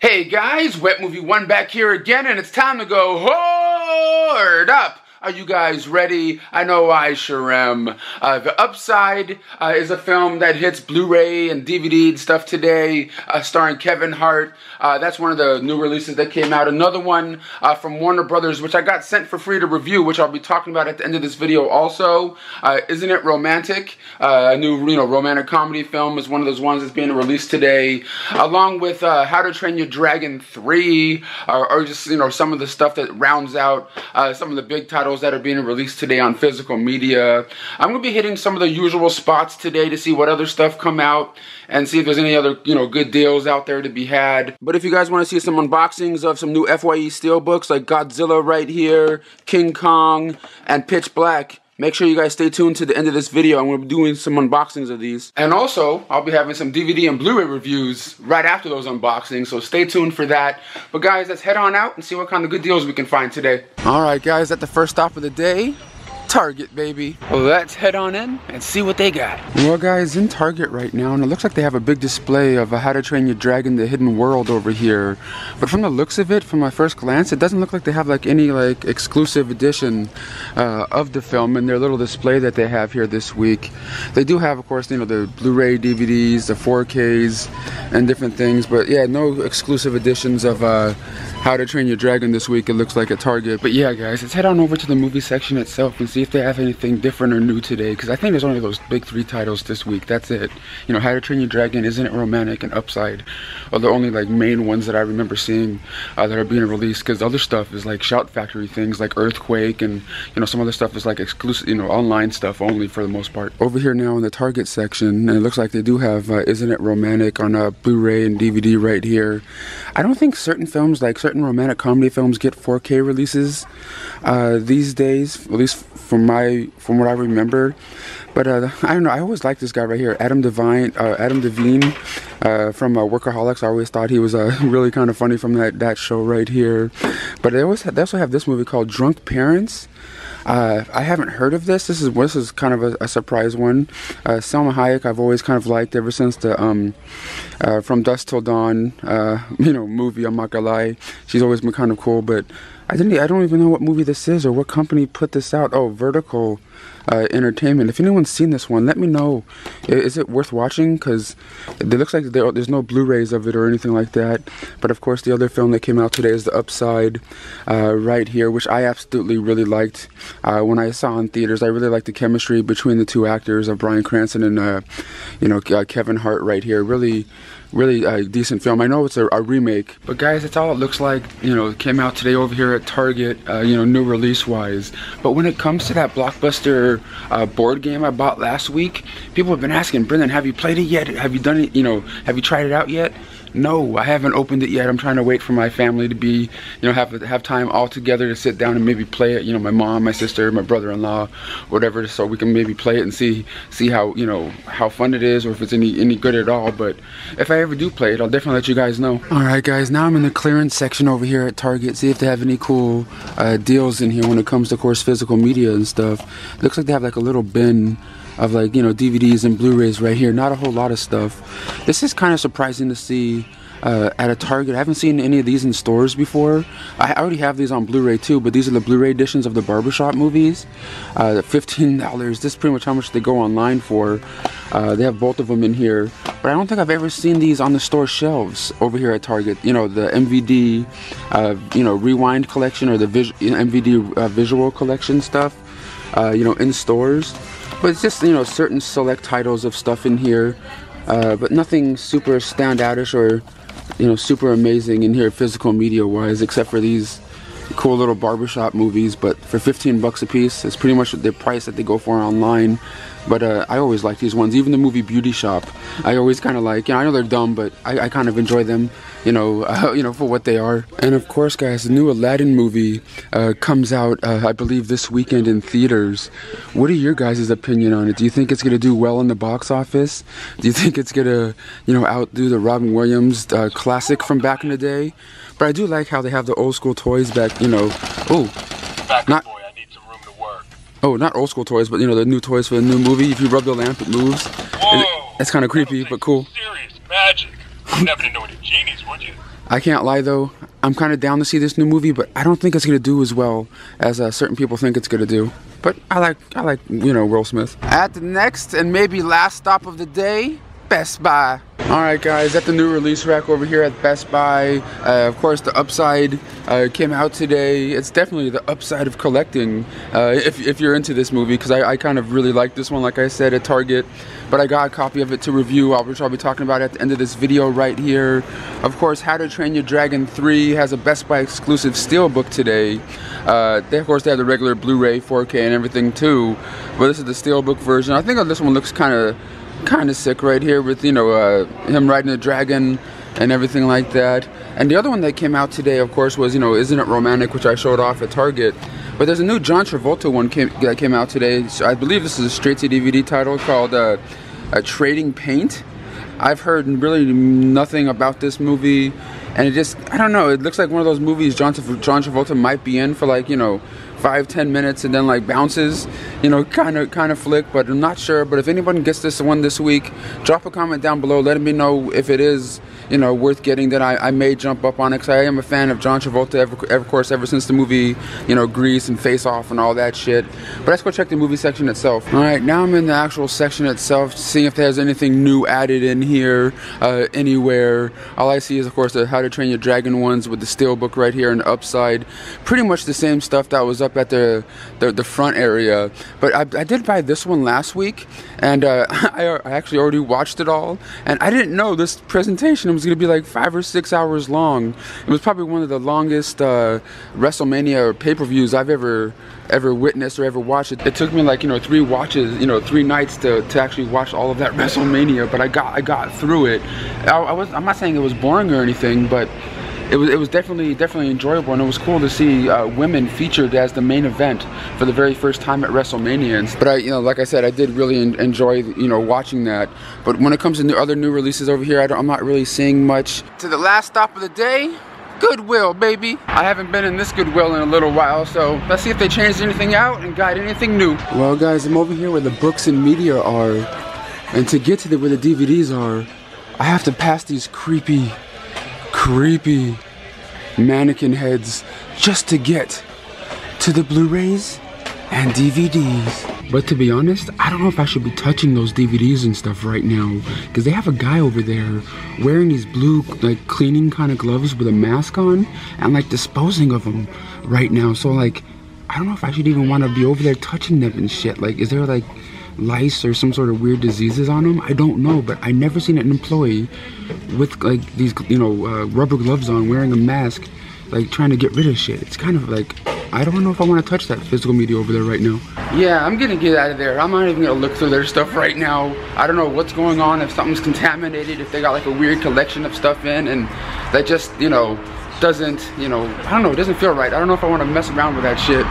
Hey guys, Wet Movie 1 back here again, and it's time to go Hoard Up! Are you guys ready? I know I sure am. The Upside is a film that hits Blu-ray and DVD and stuff today, starring Kevin Hart. That's one of the new releases that came out. Another one from Warner Brothers, which I got sent for free to review, which I'll be talking about at the end of this video also. Isn't It Romantic? A new romantic comedy film is one of those ones that's being released today, along with How to Train Your Dragon 3, or just some of the stuff that rounds out some of the big titles that are being released today on physical media. I'm going to be hitting some of the usual spots today to see what other stuff come out and see if there's any other, good deals out there to be had. But if you guys want to see some unboxings of some new FYE steelbooks like Godzilla right here, King Kong, and Pitch Black, make sure you guys stay tuned to the end of this video. I'm going to be doing some unboxings of these. And also, I'll be having some DVD and Blu-ray reviews right after those unboxings, so stay tuned for that. But guys, let's head on out and see what kind of good deals we can find today. Alright guys, at the first stop of the day, Target, baby. Let's head on in and see what they got. Well guys, in Target right now, and it looks like they have a big display of How to Train Your Dragon The Hidden World over here. But from the looks of it, from my first glance, it doesn't look like they have like any exclusive edition of the film in their little display that they have here this week. They do have, of course, the Blu-ray DVDs, the 4Ks, and different things. But yeah, no exclusive editions of How to Train Your Dragon this week, it looks like, at Target. But yeah guys, let's head on over to the movie section itself and see if they have anything different or new today, because I think there's only those big 3 titles this week. That's it. How to Train Your Dragon, Isn't It Romantic, and Upside are the only main ones that I remember seeing that are being released, because other stuff is like Shout Factory things like Earthquake, and some other stuff is like exclusive, online stuff only for the most part. Over here now in the Target section, and it looks like they do have Isn't It Romantic on Blu-ray and DVD right here. I don't think certain films, like certain romantic comedy films, get 4K releases these days, at least from what I remember. But I don't know, I always liked this guy right here, Adam Devine from Workaholics. I always thought he was really kind of funny from that show right here. But they also have this movie called Drunk Parents. I haven't heard of this. This is kind of a surprise one. Selma Hayek I've always kind of liked ever since the From Dusk Till Dawn movie. I'm not gonna lie, she's always been kind of cool. But I don't even know what movie this is or what company put this out. Oh, Vertical Entertainment. If anyone's seen this one, let me know. Is it worth watching? Because it looks like there's no Blu-rays of it or anything like that. But of course, the other film that came out today is The Upside right here, which I absolutely really liked when I saw in theaters. I really liked the chemistry between the two actors of Bryan Cranston and Kevin Hart right here. Really decent film. I know it's a remake, but guys, that's all it looks like. It came out today over here at Target, new release wise. But when it comes to that Blockbuster board game I bought last week, people have been asking, Brendan, have you played it yet? Have you done it? Have you tried it out yet? No, I haven't opened it yet. I'm trying to wait for my family to be, have time all together to sit down and maybe play it. My mom, my sister, my brother-in-law, whatever, so we can maybe play it and see how, how fun it is, or if it's any good at all. But if I ever do play it, I'll definitely let you guys know. Alright guys, now I'm in the clearance section over here at Target. See if they have any cool deals in here when it comes to, of course, physical media and stuff. Looks like they have like a little bin of DVDs and Blu-rays right here. Not a whole lot of stuff. This is kind of surprising to see at a Target. I haven't seen any of these in stores before. I already have these on Blu-ray too, but these are the Blu-ray editions of the Barbershop movies. $15. This is pretty much how much they go online for. They have both of them in here, but I don't think I've ever seen these on the store shelves over here at Target. The MVD Rewind collection, or the MVD visual collection stuff, in stores. But it's just, certain select titles of stuff in here, but nothing super standoutish or, super amazing in here physical media wise, except for these cool little barbershop movies. But for 15 bucks a piece, it's pretty much the price that they go for online. But I always like these ones. Even the movie Beauty Shop, I always kind of like. I know they're dumb, but I kind of enjoy them. For what they are. And of course, guys, the new Aladdin movie comes out, I believe, this weekend in theaters. What are your guys' opinion on it? Do you think it's gonna do well in the box office? Do you think it's gonna, outdo the Robin Williams classic from back in the day? But I do like how they have the old school toys back. Not. Boy, I need some room to work. Oh, not old school toys, but the new toys for the new movie. If you rub the lamp, it moves. Whoa! It's kind of creepy, but cool. Serious magic. You'd never know any genies, would you? I can't lie though, I'm kind of down to see this new movie, but I don't think it's gonna do as well as certain people think it's gonna do. But I like, you know, Will Smith. At the next and maybe last stop of the day, Best Buy. Alright guys, at the new release rack over here at Best Buy, of course the upside came out today. It's definitely the upside of collecting, if you're into this movie, because I kind of really like this one, like I said, at Target. But I got a copy of it to review, which I'll be talking about at the end of this video right here. Of course, How to Train Your Dragon 3 has a Best Buy exclusive steelbook today. Of course, they have the regular Blu-ray, 4K and everything too, but this is the steelbook version. I think this one looks kind of sick right here with, you know, him riding a dragon and everything like that. And the other one that came out today, of course, was, you know, Isn't It Romantic, which I showed off at Target. But there's a new John Travolta one that came out today. So I believe this is a straight-to-DVD title called Trading Paint. I've heard really nothing about this movie, and it just, I don't know, it looks like one of those movies John Travolta might be in for, like, you know, 5-10 minutes and then like bounces, you know, kind of flick, but I'm not sure. But if anyone gets this one this week, drop a comment down below letting me know if it is, you know, worth getting. Then I may jump up on it, because I am a fan of John Travolta, of course, ever since the movie, you know, Grease and Face Off and all that shit. But let's go check the movie section itself. Alright, now I'm in the actual section itself, seeing if there's anything new added in here, anywhere. All I see is, of course, the How to Train Your Dragon ones with the steelbook right here on the upside. Pretty much the same stuff that was up at the front area. But I did buy this one last week, and I actually already watched it all, and I didn't know this presentation was going to be like 5 or 6 hours long. It was probably one of the longest WrestleMania or pay-per-views I've ever witnessed or ever watched. It took me like, you know, 3 watches, you know, 3 nights to actually watch all of that WrestleMania, but I got through it. I'm not saying it was boring or anything, but it was definitely enjoyable, and it was cool to see women featured as the main event for the very first time at WrestleMania. But you know, like I said, I did really enjoy, you know, watching that. But when it comes to other new releases over here, I'm not really seeing much. To the last stop of the day, Goodwill, baby. I haven't been in this Goodwill in a little while, so let's see if they changed anything out and got anything new. Well, guys, I'm over here where the books and media are, and to get to where the DVDs are, I have to pass these creepy mannequin heads just to get to the Blu-rays and DVDs. But to be honest, I don't know if I should be touching those DVDs and stuff right now, because they have a guy over there wearing these blue, like, cleaning kind of gloves with a mask on and like disposing of them right now. So like, I don't know if I should even want to be over there touching them and shit. Like, is there like lice or some sort of weird diseases on them? I don't know, but I never seen an employee with like these, you know, rubber gloves on, wearing a mask, like trying to get rid of shit. It's kind of like, I don't know if I want to touch that physical media over there right now. Yeah, I'm gonna get out of there. I'm not even gonna look through their stuff right now. I don't know what's going on, if something's contaminated, if they got like a weird collection of stuff in, and that just, you know, doesn't, you know, I don't know, it doesn't feel right. I don't know if I want to mess around with that shit.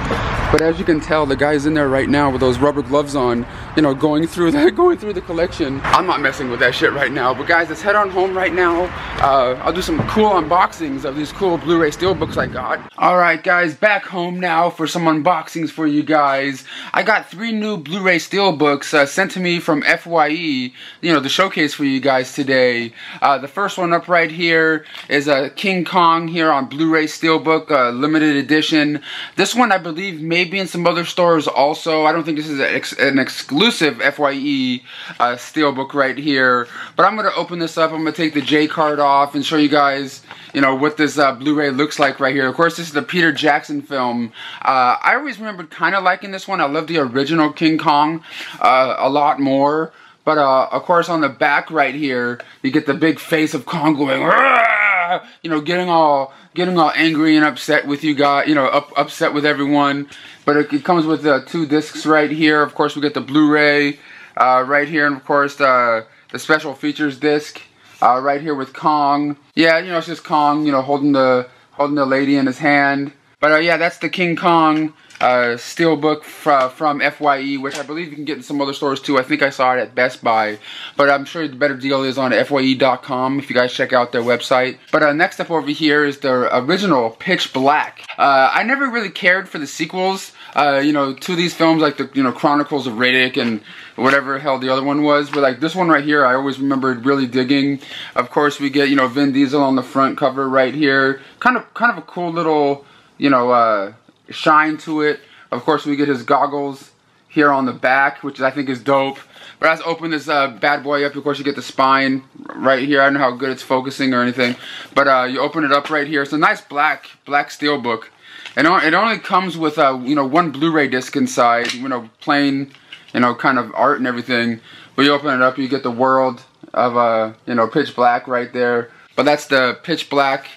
But as you can tell, the guy's in there right now with those rubber gloves on, you know, going through the collection. I'm not messing with that shit right now. But guys, let's head on home right now. I'll do some cool unboxings of these cool Blu-ray steelbooks I got. Alright guys, back home now for some unboxings for you guys. I got 3 new Blu-ray steelbooks sent to me from FYE, you know, the showcase for you guys today. The first one up right here is King Kong here on Blu-ray steelbook, limited edition. This one I believe maybe in some other stores also. I don't think this is an exclusive FYE steelbook right here. But I'm going to open this up. I'm going to take the J card off and show you guys, you know, what this Blu-ray looks like right here. Of course, this is the Peter Jackson film. I always remembered kind of liking this one. I love the original King Kong a lot more. But of course, on the back right here, you get the big face of Kong going, "Argh!" You know, getting all angry and upset with you guys, you know, upset with everyone. But it comes with 2 discs right here. Of course, we get the Blu-ray right here, and of course the special features disc right here with Kong. Yeah, you know, it's just Kong, you know, holding the lady in his hand. But yeah, that's the King Kong steelbook from FYE, which I believe you can get in some other stores too. I think I saw it at Best Buy, but I'm sure the better deal is on FYE.com if you guys check out their website. But next up over here is the original Pitch Black. I never really cared for the sequels, you know, to these films, like the, you know, Chronicles of Riddick and whatever the hell the other one was. But like this one right here, I always remembered really digging. Of course, we get, you know, Vin Diesel on the front cover right here. Kind of a cool little, you know, shine to it. Of course, we get his goggles here on the back, which I think is dope. But let's open this bad boy up. Of course, you get the spine right here. I don't know how good it's focusing or anything, but you open it up right here. It's a nice black steelbook, and it only comes with you know, one Blu-ray disc inside. You know, plain, you know, kind of art and everything. But you open it up, you get the world of you know, Pitch Black right there. But that's the Pitch Black.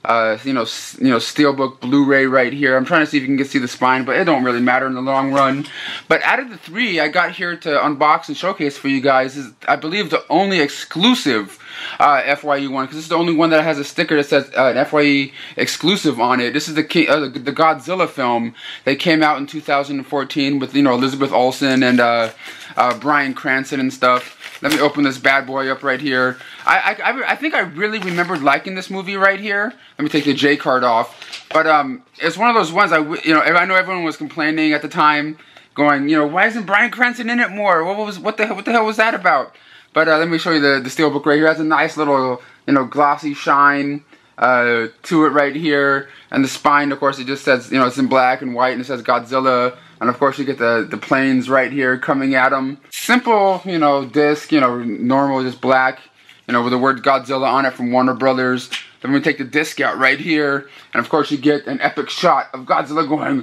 You know, steelbook Blu-ray right here. I'm trying to see if you can see the spine, but it don't really matter in the long run. But out of the three I got here to unbox and showcase for you guys is, I believe, the only exclusive FYE one, because this is the only one that has a sticker that says an FYE exclusive on it. This is the Godzilla film. They came out in 2014 with, you know, Elizabeth Olsen and Bryan Cranston and stuff. Let me open this bad boy up right here. I think I really remembered liking this movie right here. Let me take the J card off. But it's one of those ones you know, I know everyone was complaining at the time, going, you know, why isn't Bryan Cranston in it more? What the hell was that about? But let me show you the steelbook right here. It has a nice little, you know, glossy shine to it right here. And the spine, of course, it just says, you know, it's in black and white, and it says Godzilla. And of course, you get the planes right here coming at them. Simple, you know, disc, you know, normal, just black, you know, with the word Godzilla on it from Warner Brothers. Then we take the disc out right here, and of course, you get an epic shot of Godzilla going.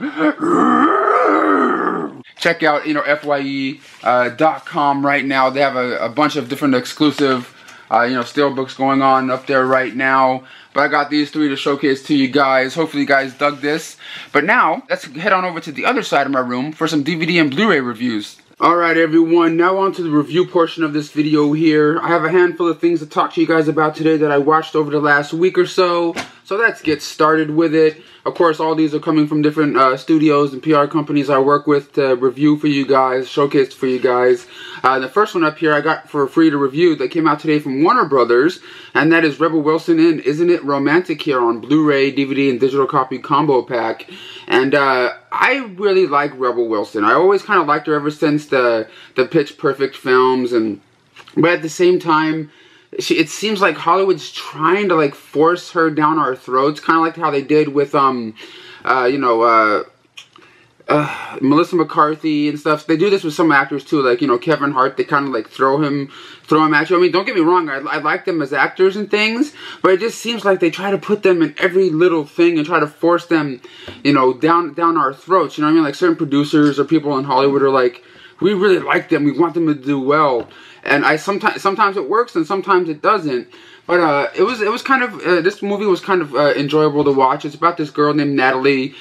Check out, you know, FYE.com right now. They have a bunch of different exclusive, you know, steelbooks going on up there right now. But I got these three to showcase to you guys. Hopefully you guys dug this. But now, let's head on over to the other side of my room for some DVD and Blu-ray reviews. Alright everyone, now on to the review portion of this video here. I have a handful of things to talk to you guys about today that I watched over the last week or so. So let's get started with it. Of course, all these are coming from different studios and PR companies I work with to review for you guys, showcase for you guys. The first one up here I got for free to review that came out today from Warner Brothers, and that is Rebel Wilson in Isn't It Romantic here on Blu-ray, DVD, and digital copy combo pack. And I really like Rebel Wilson. I always kind of liked her ever since the Pitch Perfect films, but at the same time, it seems like Hollywood's trying to like force her down our throats, kind of like how they did with you know, Melissa McCarthy and stuff. They do this with some actors too, like, you know, Kevin Hart. They kind of like throw him at you. I mean, don't get me wrong, I like them as actors and things, but it just seems like they try to put them in every little thing and try to force them, you know, down our throats. You know what I mean? Like certain producers or people in Hollywood are like, we really like them, we want them to do well. And sometimes it works and sometimes it doesn't. But it was kind of this movie was kind of enjoyable to watch. It's about this girl named Natalie,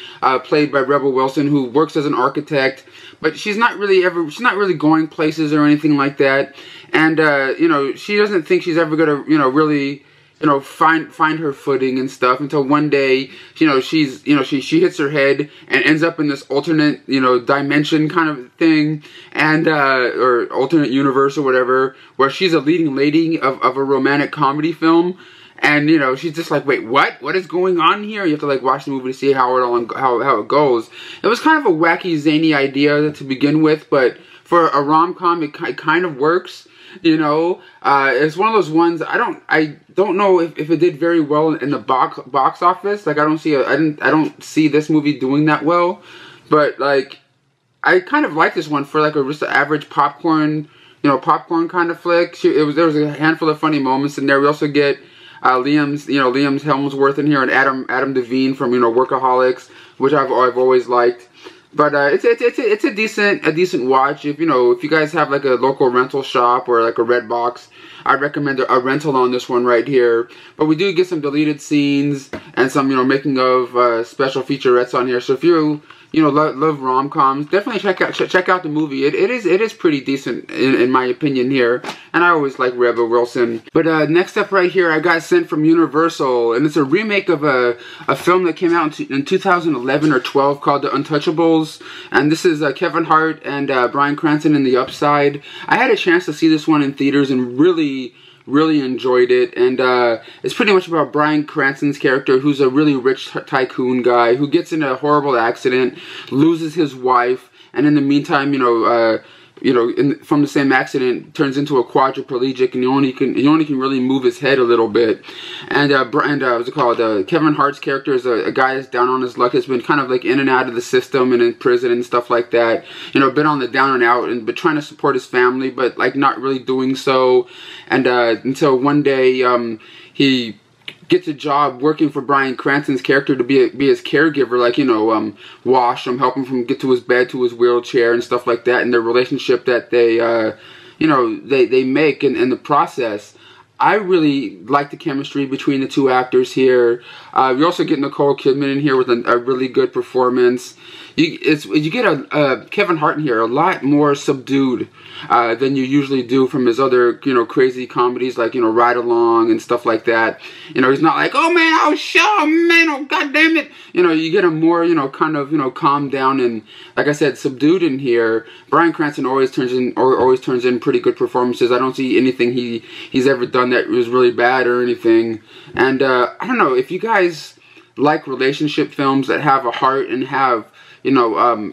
played by Rebel Wilson, who works as an architect, but she's not really going places or anything like that. And you know, she doesn't think she's ever gonna, you know, really, you know, find her footing and stuff until one day, you know, she hits her head and ends up in this alternate, you know, dimension kind of thing, and or alternate universe or whatever, where she's a leading lady of a romantic comedy film. And, you know, she's just like, wait, what? What is going on here? You have to, like, watch the movie to see how it goes. It was kind of a wacky, zany idea to begin with, but for a rom-com, it kind of works. You know, it's one of those ones. I don't know if it did very well in the box office. Like, I don't see this movie doing that well. But like, I kind of like this one for like just an average popcorn, you know, popcorn kind of flick. There was a handful of funny moments in there. We also get Liam Hemsworth in here, and Adam Devine from, you know, Workaholics, which I've always liked. But it's a decent watch. If you guys have like a local rental shop or like a Redbox, I'd recommend a rental on this one right here. But we do get some deleted scenes, and some, you know, making of special featurettes on here. So if you love rom-coms, definitely check out the movie. It is pretty decent in my opinion here, and I always like Rebel Wilson. But next up right here, I got sent from Universal, and it's a remake of a film that came out in 2011 or 12 called The Untouchables, and this is Kevin Hart and Bryan Cranston in The Upside. I had a chance to see this one in theaters and really enjoyed it, and it's pretty much about Bryan Cranston's character, who's a really rich tycoon guy who gets in a horrible accident, loses his wife, and in the meantime, from the same accident, turns into a quadriplegic, and he only can really move his head a little bit. And what's it called? Kevin Hart's character is a guy that's down on his luck, has been kind of like in and out of the system and in prison and stuff like that. You know, been on the down and out, but trying to support his family, but like not really doing so. And until one day, he gets a job working for Bryan Cranston's character to be his caregiver, like, wash him, help him from get to his bed, to his wheelchair and stuff like that, and their relationship that they, they make in the process. I really like the chemistry between the two actors here. You also get Nicole Kidman in here with a really good performance. You get Kevin Hart in here a lot more subdued than you usually do from his other, crazy comedies like, Ride Along and stuff like that. He's not like, oh man, oh sure, man, oh god damn it. You get him more, kind of, calmed down and, like I said, subdued in here. Bryan Cranston always turns in pretty good performances. I don't see anything he's ever done that was really bad or anything. And I don't know, if you guys like relationship films that have a heart and have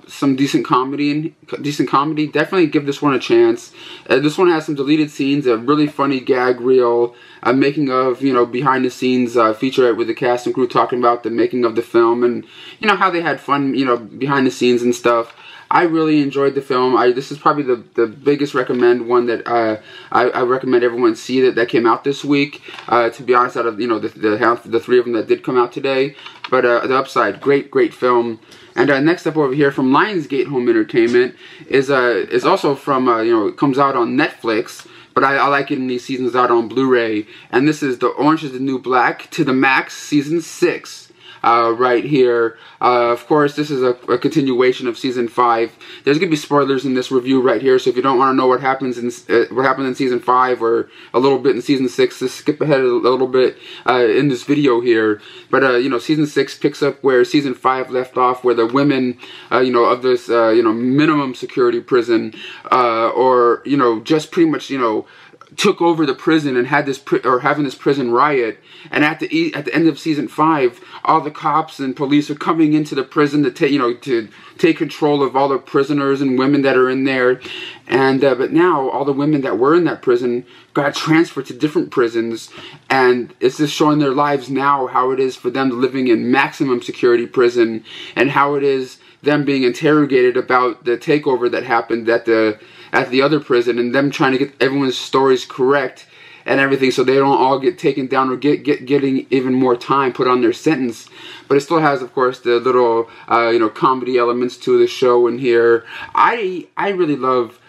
some decent comedy, definitely give this one a chance. This one has some deleted scenes, a really funny gag reel, a making of, behind the scenes featurette with the cast and crew talking about the making of the film and, how they had fun, behind the scenes and stuff. I really enjoyed the film. This is probably the biggest recommend one that I recommend everyone see that came out this week. To be honest, out of the three of them that did come out today, but The Upside, great film. And next up over here from Lionsgate Home Entertainment is also from it comes out on Netflix, but I like it in these seasons out on Blu-ray. And this is The Orange Is the New Black to the Max Season 6. Right here. Of course, this is a continuation of Season 5. There's going to be spoilers in this review right here, so if you don't want to know what happened in Season 5 or a little bit in Season 6, just skip ahead a little bit in this video here. But, Season 6 picks up where Season 5 left off, where the women, of this, minimum security prison, or, just pretty much, took over the prison and had having this prison riot. And at the end of Season 5, all the cops and police are coming into the prison to take control of all the prisoners and women that are in there. And but now all the women that were in that prison got transferred to different prisons, and it's just showing their lives now, how it is for them living in maximum security prison, and how it is them being interrogated about the takeover that happened at the other prison, and them trying to get everyone's stories correct and everything, so they don't all get taken down or getting even more time put on their sentence. But it still has, of course, the little comedy elements to the show in here. I really love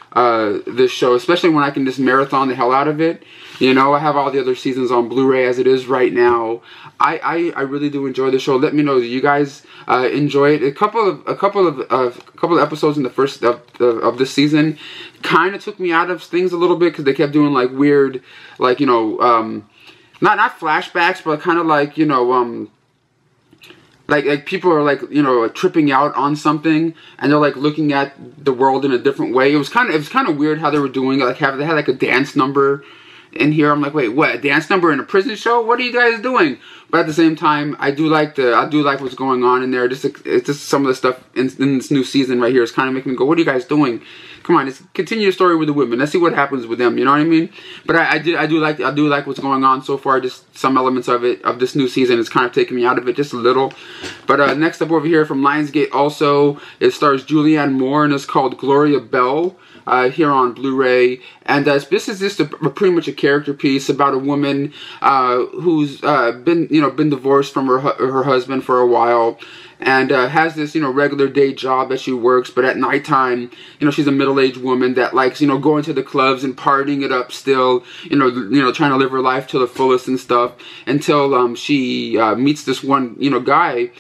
this show, especially when I can just marathon the hell out of it. I have all the other seasons on Blu-ray as it is right now. I really do enjoy the show. Let me know, do you guys enjoy it? A couple of episodes in the first of this season kind of took me out of things a little bit, because they kept doing like weird, like not flashbacks, but kind of like like people are like tripping out on something, and they're like looking at the world in a different way. It was kind of weird how they were doing it. Like they had like a dance number in here. I'm like, wait, what? A dance number in a prison show? What are you guys doing? But at the same time, I do like what's going on in there. It's just some of the stuff in this new season right here is kind of making me go, what are you guys doing? Come on, let's continue the story with the women. Let's see what happens with them. You know what I mean? But I do like what's going on so far. Just some elements of this new season is kind of taking me out of it just a little. But next up over here from Lionsgate also, it stars Julianne Moore, and it's called Gloria Bell. Here on Blu-ray, and this is just pretty much a character piece about a woman who's been been divorced from her husband for a while, and has this, regular day job that she works, but at nighttime, she's a middle-aged woman that likes, going to the clubs and partying it up still, trying to live her life to the fullest and stuff, until she meets this one, guy,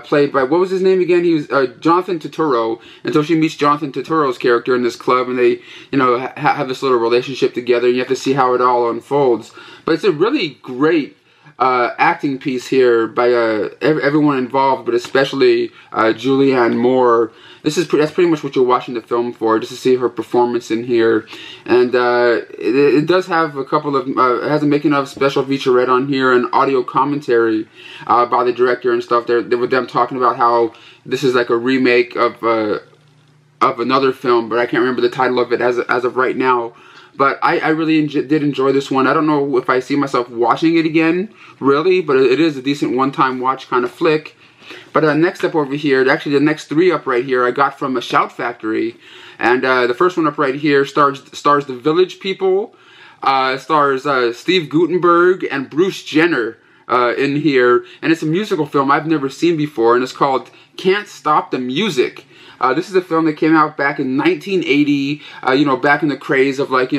played by, what was his name again? He was Jonathan Turturro, until she meets Jonathan Turturro's character in this club, and they, have this little relationship together, and you have to see how it all unfolds. But it's a really great acting piece here by everyone involved, but especially Julianne Moore. That's pretty much what you're watching the film for, just to see her performance in here. And it does have a couple of it has a making of special featurette on here and audio commentary by the director and stuff. There with them talking about how this is like a remake of another film, but I can't remember the title of it as of right now. But I really did enjoy this one. I don't know if I see myself watching it again, really, but it is a decent one-time watch kind of flick. But next up over here, actually the next three up right here, I got from a Shout Factory. And the first one up right here stars The Village People, stars Steve Guttenberg and Bruce Jenner in here. And it's a musical film I've never seen before, and it's called Cant't Stop the Music. This is a film that came out back in 1980, back in the craze of like,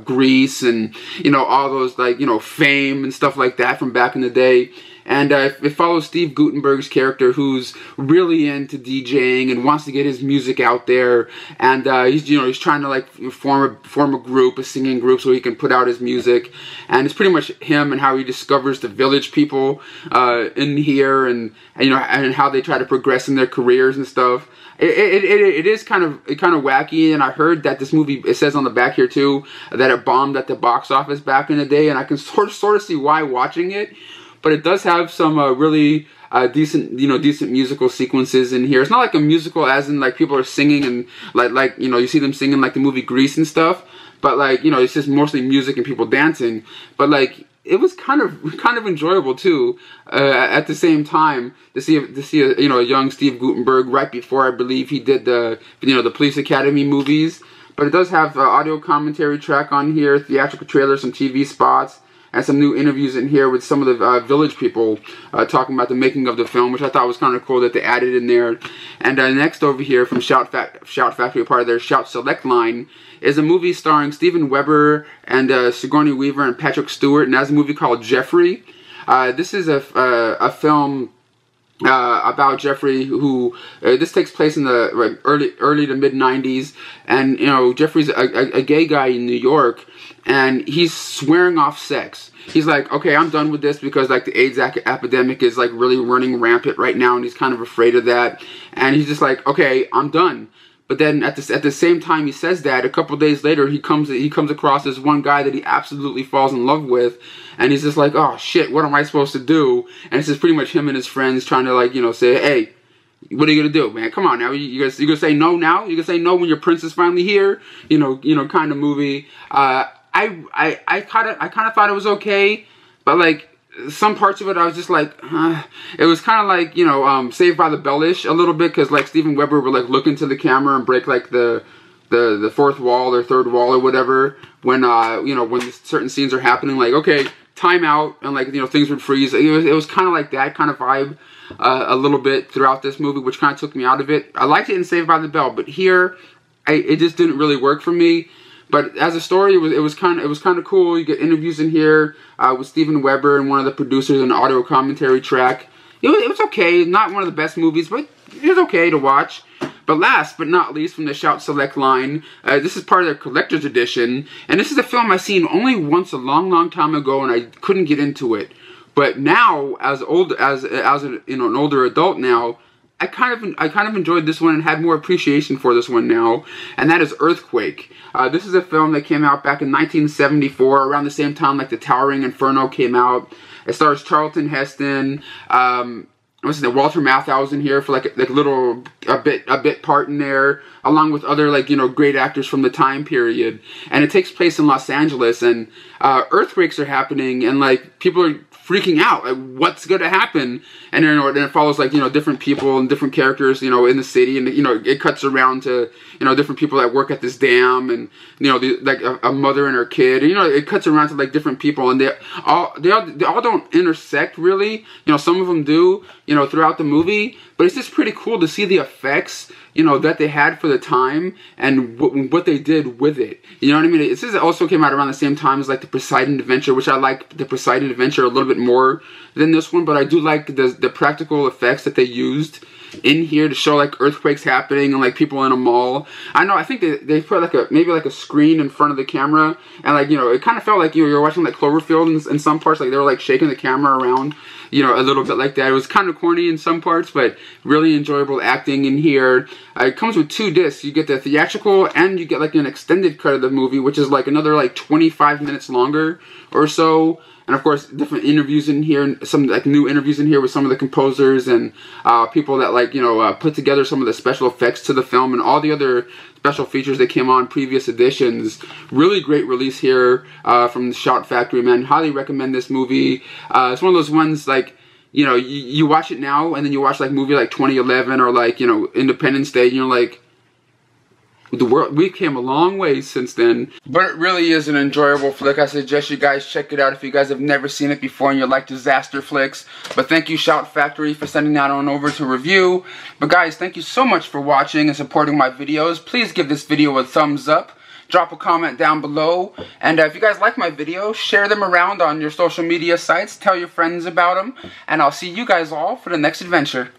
Grease and, all those like, Fame and stuff like that from back in the day. And it follows Steve Guttenberg's character, who's really into DJing and wants to get his music out there. And he's trying to like form a group, a singing group, so he can put out his music. And it's pretty much him and how he discovers the Village People in here, and how they try to progress in their careers and stuff. It is kind of wacky, and I heard that this movie, it says on the back here too, that it bombed at the box office back in the day, and I can sort of see why watching it. But it does have some really decent musical sequences in here. It's not like a musical as in like people are singing and like you see them singing like the movie Grease and stuff, but like it's just mostly music and people dancing. But like it was kind of enjoyable too. At the same time, to see a young Steve Guttenberg right before I believe he did the Police Academy movies. But it does have audio commentary track on here, theatrical trailers, some TV spots, and some new interviews in here with some of the Village People talking about the making of the film, which I thought was kind of cool that they added in there. And next over here from Shout Factory, part of their Shout Select line, is a movie starring Steven Weber and Sigourney Weaver and Patrick Stewart, and that's a movie called Jeffrey. This is a film about Jeffrey, who this takes place in the early to mid 90s, and Jeffrey's a gay guy in New York, and he's swearing off sex. He's like, okay, I'm done with this because like the AIDS epidemic is like really running rampant right now, and he's kind of afraid of that, and he's just like, okay, I'm done. But then at the same time he says that, a couple days later he comes across this one guy that he absolutely falls in love with, and he's just like, oh shit, what am I supposed to do? And it's just pretty much him and his friends trying to like say, hey, what are you gonna do, man? Come on now, you gonna say no now? You gonna say no when your prince is finally here? Kind of movie. I kind of thought it was okay, but like some parts of it I was just like, it was kind of like Saved by the Bell-ish a little bit, because like Steven Weber would like look into the camera and break like the fourth wall or third wall or whatever when when certain scenes are happening, like, okay, time out, and like things would freeze. It was kind of like that kind of vibe a little bit throughout this movie, which kind of took me out of it. I liked it in Saved by the Bell, but here it just didn't really work for me. But as a story, it was kind of cool. You get interviews in here with Steven Weber and one of the producers, and an audio commentary track. It was okay. Not one of the best movies, but it was okay to watch. But last but not least, from the Shout Select line, this is part of their collector's edition, and this is a film I seen only once a long time ago, and I couldn't get into it. But now, as an older adult now, I kind of enjoyed this one and had more appreciation for this one now, and that is Earthquake. This is a film that came out back in 1974, around the same time like The Towering Inferno came out. It stars Charlton, Heston, Walter Matthau's in here for like a bit part in there, along with other great actors from the time period. And it takes place in Los Angeles, and earthquakes are happening, and like people are freaking out, like what's gonna happen, and then it follows like, you know, different people and different characters, you know, in the city, and you know, it cuts around to, you know, different people that work at this dam, and you know, like a mother and her kid, and, you know, it cuts around to like different people, and they all don't intersect really, you know, some of them do, you know, throughout the movie, but it's just pretty cool to see the effects, you know, that they had for the time and what they did with it. You know what I mean? It says it also came out around the same time as like the Poseidon Adventure, which I like the Poseidon Adventure a little bit more than this one, but I do like the practical effects that they used in here to show like earthquakes happening and like people in a mall. I think they put like maybe like a screen in front of the camera, and like, you know, it kind of felt like you were watching like Cloverfield in some parts, like they were like shaking the camera around, you know, a little bit like that. It was kind of corny in some parts, but really enjoyable acting in here. It comes with 2 discs. You get the theatrical and you get like an extended cut of the movie, which is like another like 25 minutes longer or so. And of course, different interviews in here, some like new interviews in here with some of the composers and people that like, you know, put together some of the special effects to the film and all the other special features that came on previous editions. Really great release here from the Shout Factory, man. Highly recommend this movie. It's one of those ones like, you know, you watch it now and then you watch like movie like 2011 or like, you know, Independence Day, and you're like, we came a long way since then. But it really is an enjoyable flick. I suggest you guys check it out if you guys have never seen it before and you like disaster flicks. But thank you, Shout Factory, for sending that on over to review. But guys, thank you so much for watching and supporting my videos. Please give this video a thumbs up. Drop a comment down below. And if you guys like my videos, share them around on your social media sites. Tell your friends about them. And I'll see you guys all for the next adventure.